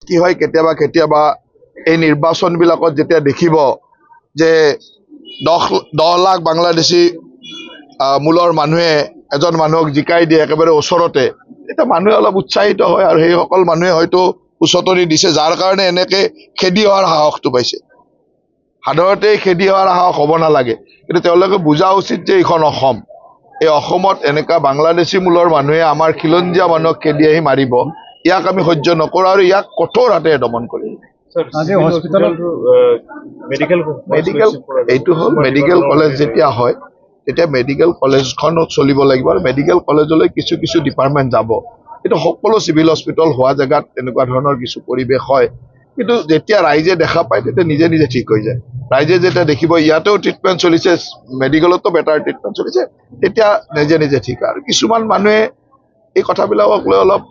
কি হয় কেতিয়াবা কেতিয়াবা এই নিৰ্বাচনবিলাকত যেতিয়া দেখিব যে 10 লাখ বাংলাদেশী মূলৰ মানুহে এজন মানুহক জিকাই দিয়ে একেবাৰে ওচৰতে, এতিয়া মানুহে অলপ উৎসাহিত হয় আৰু সেইসকল মানুহে হয়তো উচতনি দিছে, যাৰ কাৰণে এনেকে খেদি অহাৰ সাহসটো পাইছে। সাধাৰণতে খেদি অহাৰ সাহস হ'ব নালাগে, কিন্তু তেওঁলোকে বুজা উচিত যে এইখন অসম, এই অসমত এনেকা বাংলাদেশী মূলৰ মানুহে আমাৰ খিলঞ্জীয়া মানুহক খেদি আহি মাৰিব, ইয়াক আমি সহ্য নকৰোঁ আৰু ইয়াক কঠোৰ হাতেৰে দমন কৰিম। এইটো হ'ল মেডিকেল কলেজ যেতিয়া হয় তেতিয়া মেডিকেল কলেজখন চলিব লাগিব আৰু মেডিকেল কলেজলৈ কিছু কিছু ডিপাৰ্টমেণ্ট যাব। কিন্তু সকলো চিভিল হস্পিটেল হোৱা জেগাত এনেকুৱা ধৰণৰ কিছু পৰিৱেশ হয়, কিন্তু যেতিয়া ৰাইজে দেখা পায় তেতিয়া নিজে নিজে ঠিক হৈ যায়। ৰাইজে যেতিয়া দেখিব ইয়াতেও ট্ৰিটমেণ্ট চলিছে, মেডিকেলতো বেটাৰ ট্ৰিটমেণ্ট চলিছে, তেতিয়া নিজে নিজে ঠিক হয়। আৰু কিছুমান মানুহে এই কথাবিলাকক লৈ অলপ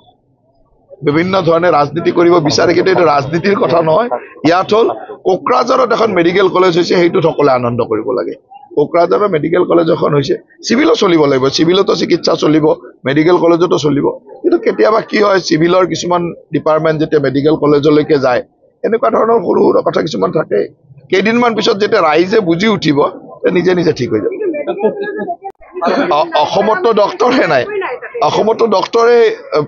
বিভিন্ন ধৰণে ৰাজনীতি কৰিব বিচাৰে, কিন্তু এইটো ৰাজনীতিৰ কথা নহয়। ইয়াত হ'ল কোকৰাঝাৰত এখন মেডিকেল কলেজ হৈছে, সেইটোত সকলোৱে আনন্দ কৰিব লাগে। কোকৰাঝাৰৰ মেডিকেল কলেজ এখন হৈছে, চিভিলো চলিব লাগিব, চিভিলতো চিকিৎসা চলিব, মেডিকেল কলেজতো চলিব। কিন্তু কেতিয়াবা কি হয়, চিভিলৰ কিছুমান ডিপাৰ্টমেণ্ট যেতিয়া মেডিকেল কলেজলৈকে যায়, এনেকুৱা ধৰণৰ সৰু সৰু কথা কিছুমান থাকে। কেইদিনমান পিছত যেতিয়া ৰাইজে বুজি উঠিব নিজে নিজে ঠিক হৈ যাব। অসমতো ডক্টৰে নাই, অসমতো ডক্টৰে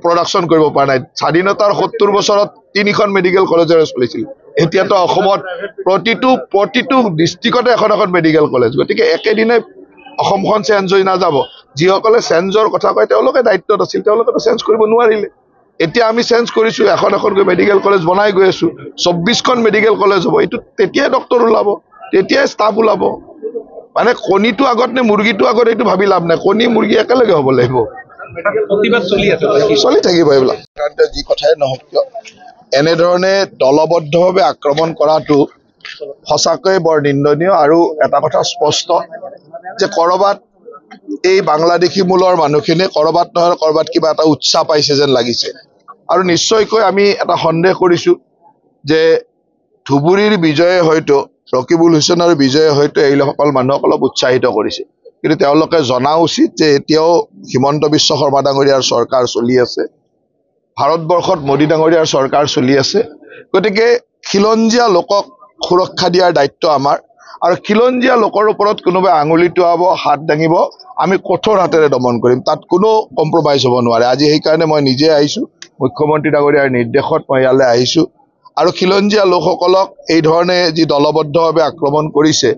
প্ৰডাকশ্যন কৰিব পৰা নাই। স্বাধীনতাৰ 70 বছৰত 3খন মেডিকেল কলেজেৰে চলিছিল, এতিয়াতো অসমত প্ৰতিটো ডিষ্ট্ৰিক্টতে এখন এখন মেডিকেল কলেজ। গতিকে একেদিনাই অসমখন চেঞ্জ হৈ নাযাব। যিসকলে চেঞ্জৰ কথা কয় তেওঁলোকে দায়িত্বত আছিল, তেওঁলোকেতো চেঞ্জ কৰিব নোৱাৰিলে। এতিয়া আমি চেঞ্জ কৰিছোঁ, এখন এখনকৈ মেডিকেল কলেজ বনাই গৈ আছোঁ, 24খন মেডিকেল কলেজ হ'ব। এইটো তেতিয়াই ডক্টৰ ওলাব, তেতিয়াই ষ্টাফ ওলাব। মানে কণীটো আগত নে মুৰ্গীটো আগত এইটো ভাবি লাভ নাই, কণী মুৰ্গী একেলগে হ'ব লাগিব। চলি থাকিব এইবিলাক। যি কথাই নহওক কিয় এনেধৰণে দলবদ্ধভাৱে আক্ৰমণ কৰাটো সঁচাকৈয়ে বৰ নিন্দনীয়। আৰু এটা কথা স্পষ্ট যে কৰবাত এই বাংলাদেশী মূলৰ মানুহখিনিয়ে কৰবাত নহয় কৰবাত কিবা এটা উৎসাহ পাইছে যেন লাগিছে। আৰু নিশ্চয়কৈ আমি এটা সন্দেহ কৰিছোঁ যে ধুবুৰীৰ বিজয়ে হয়তো, ৰকিবুল হুছেইনৰ বিজয়ে হয়তো এইসকল মানুহক অলপ উৎসাহিত কৰিছে। কিন্তু তেওঁলোকে জনা উচিত যে এতিয়াও হিমন্ত বিশ্ব শৰ্মা ডাঙৰীয়াৰ চৰকাৰ চলি আছে, ভাৰতবৰ্ষত মোদী ডাঙৰীয়াৰ চৰকাৰ চলি আছে। গতিকে খিলঞ্জীয়া লোকক সুৰক্ষা দিয়াৰ দায়িত্ব আমাৰ, আৰু খিলঞ্জীয়া লোকৰ ওপৰত কোনোবাই আঙুলি টোৱাব, হাত দাঙিব, আমি কঠোৰ হাতেৰে দমন কৰিম, তাত কোনো কম্প্ৰমাইজ হ'ব নোৱাৰে। আজি সেইকাৰণে মই নিজে আহিছোঁ, মুখ্যমন্ত্ৰী ডাঙৰীয়াৰ নিৰ্দেশত মই ইয়ালৈ আহিছোঁ। আৰু খিলঞ্জীয়া লোকসকলক এই ধৰণে যি দলবদ্ধভাৱে আক্ৰমণ কৰিছে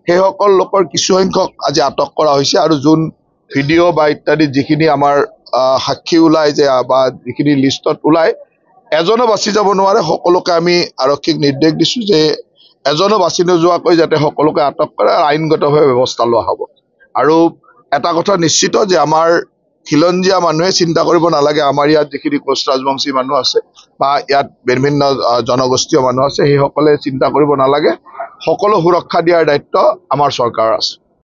সেইসকল লোকৰ কিছুসংখ্যক আজি আটক কৰা হৈছে। আৰু যোন ভিডিঅ' বা ইত্যাদি যিখিনি আমাৰ সাক্ষী ওলাই যে বা যিখিনি লিষ্টত ওলাই, এজনো বাচি যাব নোৱাৰে। সকলোকে আমি আৰক্ষীক নিৰ্দেশ দিছোঁ যে এজনো বাচি নোযোৱাকৈ যাতে সকলোকে আটক কৰে আৰু আইনগতভাৱে ব্যৱস্থা লোৱা হ'ব। আৰু এটা কথা নিশ্চিত যে আমাৰ খিলঞ্জীয়া মানুহে চিন্তা কৰিব নালাগে, আমাৰ ইয়াত যিখিনি কোচ ৰাজবংশী মানুহ আছে বা ইয়াত বিভিন্ন জনগোষ্ঠীয় মানুহ আছে, সেইসকলে চিন্তা কৰিব নালাগে। সকলো সুৰক্ষা দিয়াৰ দায়িত্ব আমাৰ চৰকাৰৰ আছে।